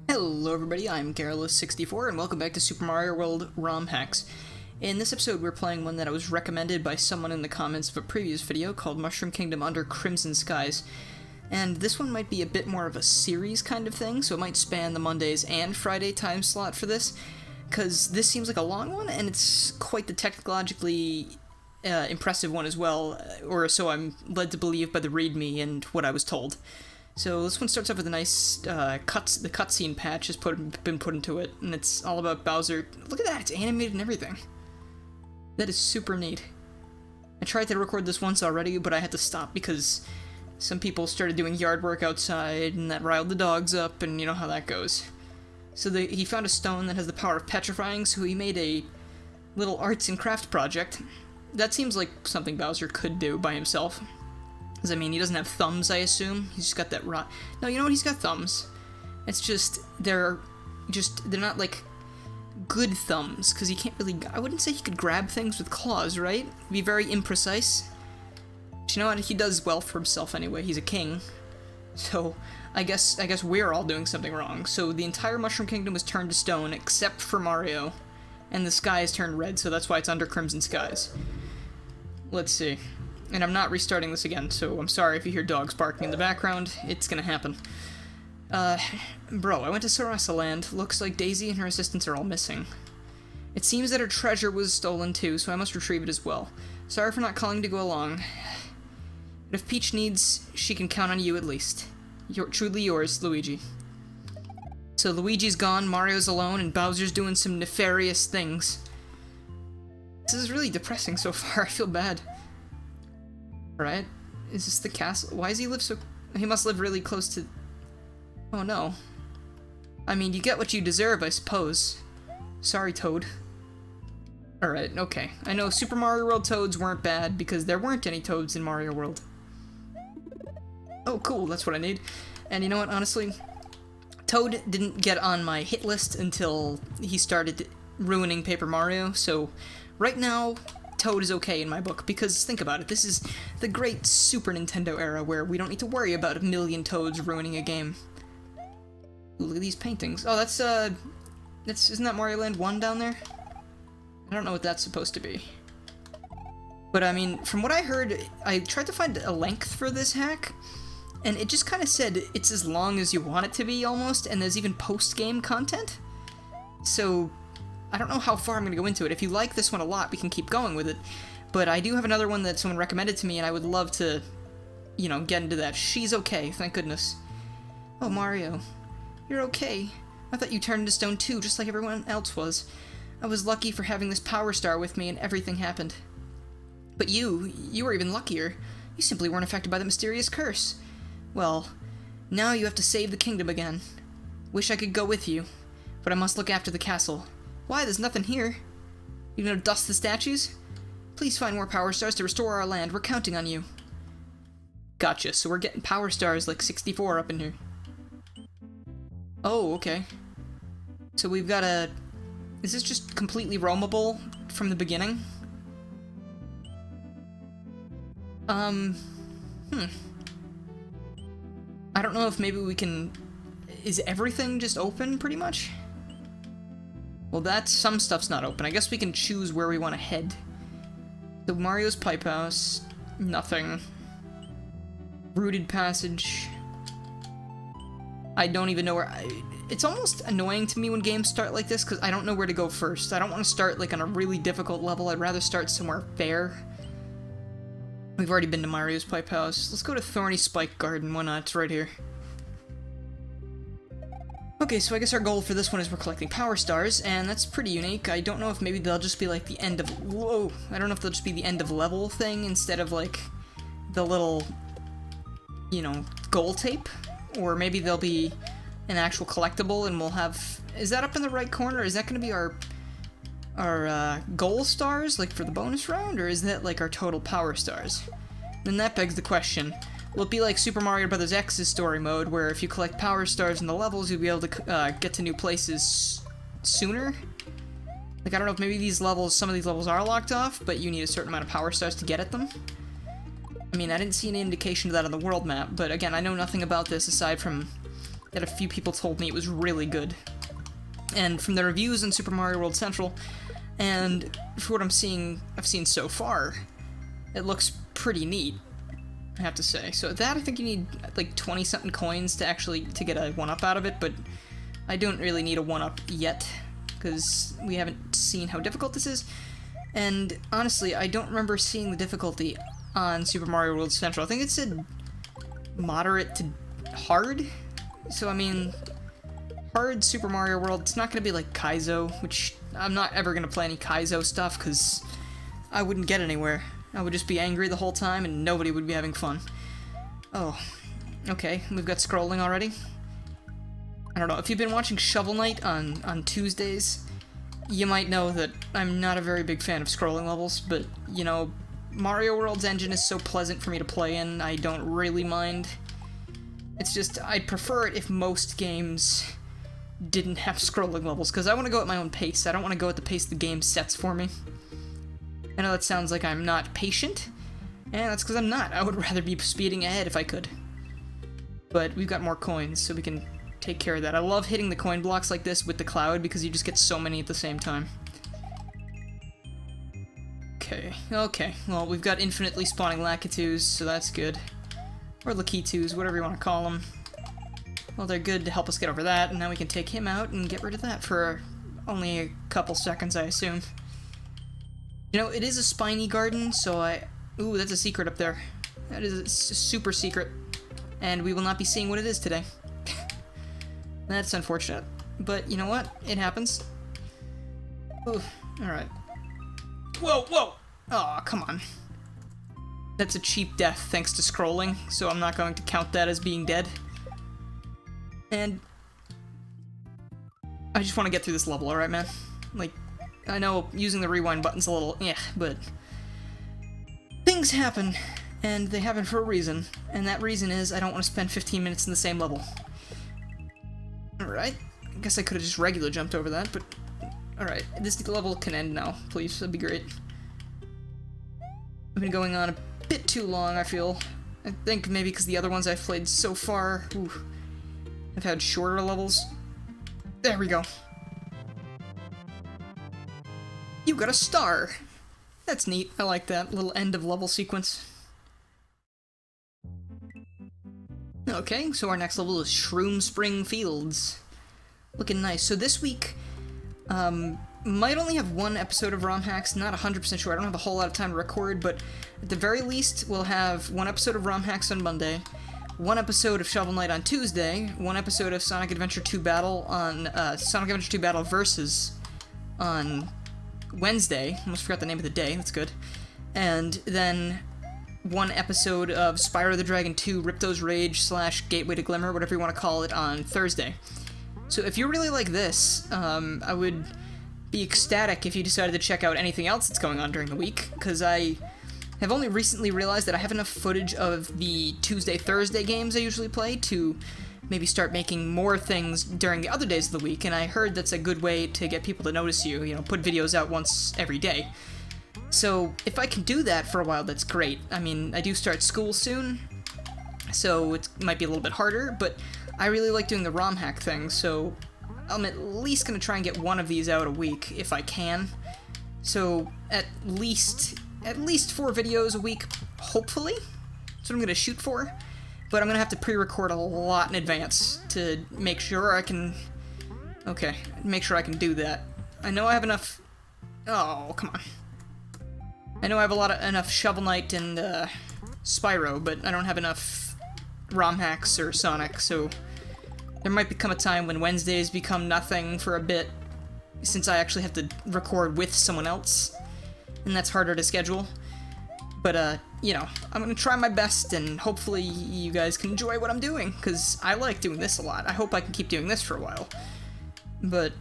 Hello everybody, I'm Careless64 and welcome back to Super Mario World ROM Hacks. In this episode we're playing one that was recommended by someone in the comments of a previous video called Mushroom Kingdom Under Crimson Skies. And this one might be a bit more of a series kind of thing, so it might span the Mondays and Friday time slot for this, because this seems like a long one and it's quite the technologically impressive one as well, or so I'm led to believe by the readme and what I was told. So this one starts off with a nice the cutscene patch has been put into it, and it's all about Bowser. Look at that, it's animated and everything. That is super neat. I tried to record this once already, but I had to stop because some people started doing yard work outside, and that riled the dogs up, and you know how that goes. So he found a stone that has the power of petrifying, so he made a little arts and craft project. That seems like something Bowser could do by himself. I mean, he doesn't have thumbs, I assume. He's just got that rot. No, you know what? He's got thumbs. It's just they're not like good thumbs, because he can't really. I wouldn't say he could grab things with claws, right? It'd be very imprecise. But you know what? He does well for himself anyway. He's a king. So I guess we're all doing something wrong. So the entire Mushroom Kingdom was turned to stone except for Mario, and the sky is turned red. So that's why it's under Crimson Skies. Let's see. And I'm not restarting this again, so I'm sorry if you hear dogs barking in the background. It's gonna happen. Bro, I went to Sarasa Land. Looks like Daisy and her assistants are all missing. It seems that her treasure was stolen too, so I must retrieve it as well. Sorry for not calling to go along. But if Peach needs, she can count on you at least. Truly yours, Luigi. So Luigi's gone, Mario's alone, and Bowser's doing some nefarious things. This is really depressing so far, I feel bad. Right? Is this the castle? Why does he live so... He must live really close to... Oh no. I mean, you get what you deserve, I suppose. Sorry, Toad. Alright, okay. I know Super Mario World Toads weren't bad, because there weren't any Toads in Mario World. Oh, cool, that's what I need. And you know what, honestly? Toad didn't get on my hit list until he started ruining Paper Mario, so... Right now... Toad is okay in my book, because think about it, this is the great Super Nintendo era where we don't need to worry about a million Toads ruining a game. Ooh, look at these paintings. Oh, isn't that Mario Land 1 down there? I don't know what that's supposed to be. But I mean, from what I heard, I tried to find a length for this hack, and it just kind of said it's as long as you want it to be, almost, and there's even post-game content. So... I don't know how far I'm going to go into it. If you like this one a lot, we can keep going with it. But I do have another one that someone recommended to me, and I would love to, you know, get into that. She's okay, thank goodness. Oh, Mario. You're okay. I thought you turned into stone too, just like everyone else was. I was lucky for having this Power Star with me, and everything happened. But you were even luckier. You simply weren't affected by the mysterious curse. Well, now you have to save the kingdom again. Wish I could go with you, but I must look after the castle. Why? There's nothing here. You gonna dust the statues? Please find more Power Stars to restore our land. We're counting on you. Gotcha, so we're getting Power Stars like 64 up in here. Oh, okay. So we've got a... Is this just completely roamable from the beginning? I don't know if maybe we can... Is everything just open, pretty much? Well, some stuff's not open. I guess we can choose where we want to head. So Mario's Pipe House, nothing. Rooted Passage. I don't even know where... It's almost annoying to me when games start like this, because I don't know where to go first. I don't want to start like on a really difficult level. I'd rather start somewhere fair. We've already been to Mario's Pipe House. Let's go to Thorny Spike Garden. Why not? It's right here. Okay, so I guess our goal for this one is we're collecting Power Stars, and that's pretty unique. I don't know if maybe they'll just be like the end of... Whoa! I don't know if they'll just be the end of level thing instead of like the little, you know, goal tape. Or maybe they'll be an actual collectible and we'll have... Is that up in the right corner? Is that going to be our goal stars, like for the bonus round? Or is that like our total Power Stars? Then that begs the question. Will it be like Super Mario Bros. X's story mode, where if you collect Power Stars in the levels, you'll be able to get to new places sooner? Like, I don't know if maybe some of these levels are locked off, but you need a certain amount of Power Stars to get at them. I mean, I didn't see any indication of that on the world map, but again, I know nothing about this aside from that a few people told me it was really good. And from the reviews in Super Mario World Central, and for what I've seen so far, it looks pretty neat, I have to say. So that, I think you need like 20-something coins to get a 1-up out of it, but I don't really need a 1-up yet, because we haven't seen how difficult this is. And honestly, I don't remember seeing the difficulty on Super Mario World Central. I think it said moderate to hard. So, I mean, hard Super Mario World, it's not going to be like Kaizo, which I'm not ever going to play any Kaizo stuff, because I wouldn't get anywhere. I would just be angry the whole time, and nobody would be having fun. Oh, okay, we've got scrolling already. I don't know, if you've been watching Shovel Knight on Tuesdays, you might know that I'm not a very big fan of scrolling levels, but, you know, Mario World's engine is so pleasant for me to play in, I don't really mind. It's just, I'd prefer it if most games didn't have scrolling levels, because I want to go at my own pace. I don't want to go at the pace the game sets for me. I know that sounds like I'm not patient, and that's because I'm not. I would rather be speeding ahead if I could. But we've got more coins, so we can take care of that. I love hitting the coin blocks like this with the cloud, because you just get so many at the same time. Okay, well, we've got infinitely spawning Lakitus, so that's good. Or Lakitus, whatever you want to call them. Well, they're good to help us get over that, and now we can take him out and get rid of that for only a couple seconds, I assume. You know, it is a spiny garden, so ooh, that's a secret up there. That is a super secret, and we will not be seeing what it is today. That's unfortunate, but you know what? It happens. Ooh, alright. Whoa! Aw, come on. That's a cheap death thanks to scrolling, so I'm not going to count that as being dead. And I just want to get through this level, alright, man? Like, I know using the rewind button's a little but things happen, and they happen for a reason, and that reason is I don't want to spend 15 minutes in the same level. Alright, I guess I could have just regular jumped over that, but alright, this level can end now, please, that'd be great. I've been going on a bit too long, I feel. I think maybe because the other ones I've played so far, I've had shorter levels. There we go. You got a star! That's neat, I like that little end of level sequence. Okay, so our next level is Shroom Spring Fields. Looking nice. So this week, might only have one episode of ROM Hacks, not 100% sure, I don't have a whole lot of time to record, but at the very least, we'll have one episode of ROM Hacks on Monday, one episode of Shovel Knight on Tuesday, one episode of Sonic Adventure 2 Battle on, Sonic Adventure 2 Battle Versus on Wednesday, almost forgot the name of the day, that's good, and then one episode of Spyro the Dragon 2 Ripto's Rage / Gateway to Glimmer, whatever you want to call it, on Thursday. So if you really like this, I would be ecstatic if you decided to check out anything else that's going on during the week, because I have only recently realized that I have enough footage of the Tuesday-Thursday games I usually play to maybe start making more things during the other days of the week, and I heard that's a good way to get people to notice you, you know, put videos out once every day. So if I can do that for a while, that's great. I mean, I do start school soon, so it might be a little bit harder, but I really like doing the ROM hack thing, so I'm at least going to try and get one of these out a week, if I can. So at least 4 videos a week, hopefully. That's what I'm going to shoot for. But I'm going to have to pre-record a lot in advance to make sure I can... Okay, make sure I can do that. I know I have enough... Oh, come on. I know I have enough Shovel Knight and Spyro, but I don't have enough ROM hacks or Sonic, so there might become a time when Wednesdays become nothing for a bit, since I actually have to record with someone else, and that's harder to schedule. But, you know, I'm gonna try my best, and hopefully you guys can enjoy what I'm doing, because I like doing this a lot. I hope I can keep doing this for a while. But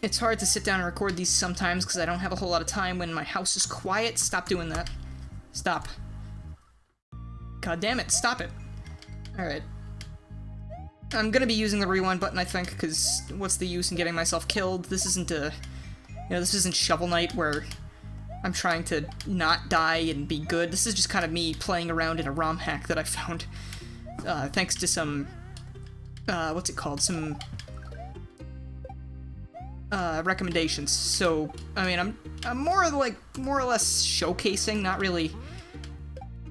it's hard to sit down and record these sometimes, because I don't have a whole lot of time when my house is quiet. Stop doing that. Stop. God damn it, stop it. Alright. I'm gonna be using the rewind button, I think, because what's the use in getting myself killed? This isn't this isn't Shovel Knight where I'm trying to not die and be good. This is just kind of me playing around in a ROM hack that I found, thanks to some what's it called? Some recommendations. So, I mean, I'm more or less showcasing, not really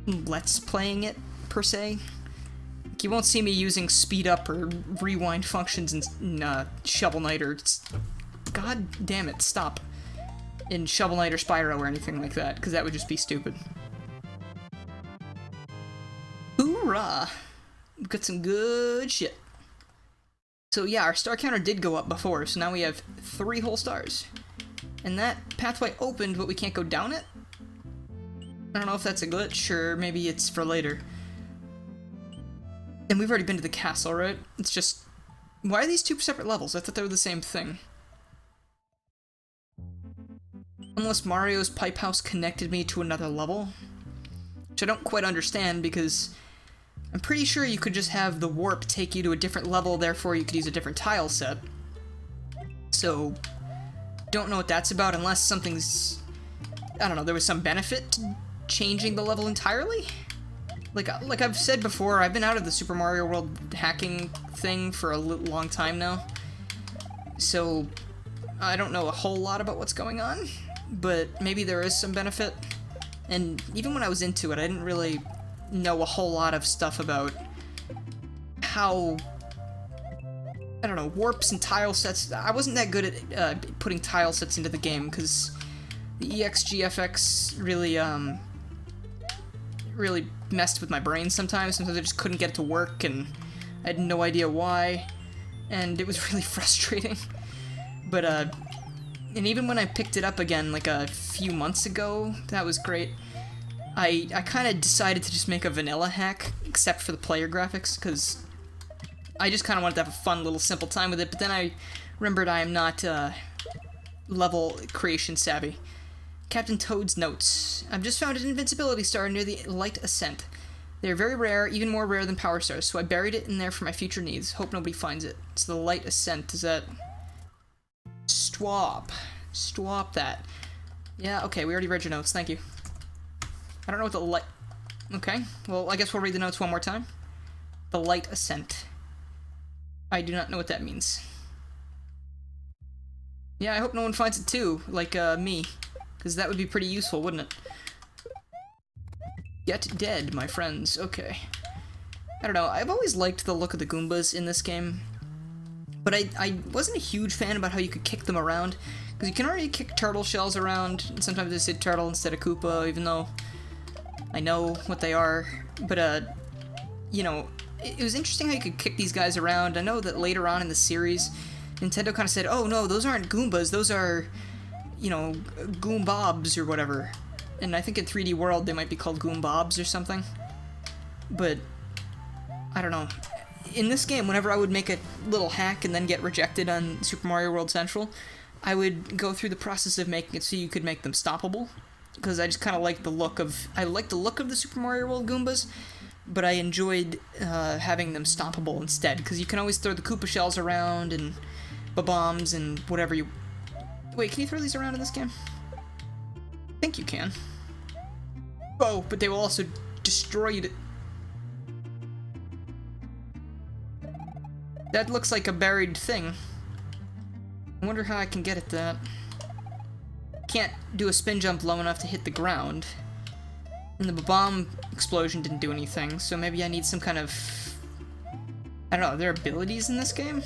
let's playing it per se. Like, you won't see me using speed up or rewind functions in Shovel Knight or God damn it, stop. In Shovel Knight or Spyro or anything like that, because that would just be stupid. Hoorah! We've got some good shit. So yeah, our star counter did go up before, so now we have 3 whole stars. And that pathway opened, but we can't go down it? I don't know if that's a glitch, or maybe it's for later. And we've already been to the castle, right? It's just... Why are these 2 separate levels? I thought they were the same thing. Unless Mario's Pipe House connected me to another level? Which I don't quite understand, because... I'm pretty sure you could just have the warp take you to a different level, therefore you could use a different tile set. So, don't know what that's about unless something's... I don't know, there was some benefit to changing the level entirely? Like I've said before, I've been out of the Super Mario World hacking thing for a long time now. So, I don't know a whole lot about what's going on, but maybe there is some benefit. And even when I was into it, I didn't really know a whole lot of stuff about how, I don't know, warps and tile sets. I wasn't that good at putting tile sets into the game, because the EXGFX really messed with my brain sometimes. Sometimes I just couldn't get it to work, and I had no idea why, and it was really frustrating. But, and even when I picked it up again, like a few months ago, that was great. I kind of decided to just make a vanilla hack, except for the player graphics, because I just kind of wanted to have a fun little simple time with it, but then I remembered I am not level creation savvy. Captain Toad's notes. I've just found an invincibility star near the Light Ascent. They are very rare, even more rare than power stars, so I buried it in there for my future needs. Hope nobody finds it. It's the Light Ascent. Is that... Swap that. Yeah, okay, we already read your notes, thank you. I don't know what the light... Okay, well, I guess we'll read the notes one more time. The Light Ascent. I do not know what that means. Yeah, I hope no one finds it too, like, me. Because that would be pretty useful, wouldn't it? Get dead, my friends. Okay. I don't know, I've always liked the look of the Goombas in this game. But I wasn't a huge fan about how you could kick them around. Because you can already kick turtle shells around, and sometimes they say turtle instead of Koopa, even though I know what they are. But, you know, it was interesting how you could kick these guys around. I know that later on in the series, Nintendo kind of said, oh no, those aren't Goombas, those are, you know, Goombobs or whatever. And I think in 3D World they might be called Goombobs or something. But, I don't know. In this game, whenever I would make a little hack and then get rejected on Super Mario World Central, I would go through the process of making it so you could make them stoppable. Because I just kind of like the look of... I like the look of the Super Mario World Goombas, but I enjoyed having them stoppable instead. Because you can always throw the Koopa shells around and bombs and whatever you... Wait, can you throw these around in this game? I think you can. Oh, but they will also destroy you to... That looks like a buried thing. I wonder how I can get at that. Can't do a spin jump low enough to hit the ground. And the bomb explosion didn't do anything, so maybe I need some kind of... I don't know, are there abilities in this game?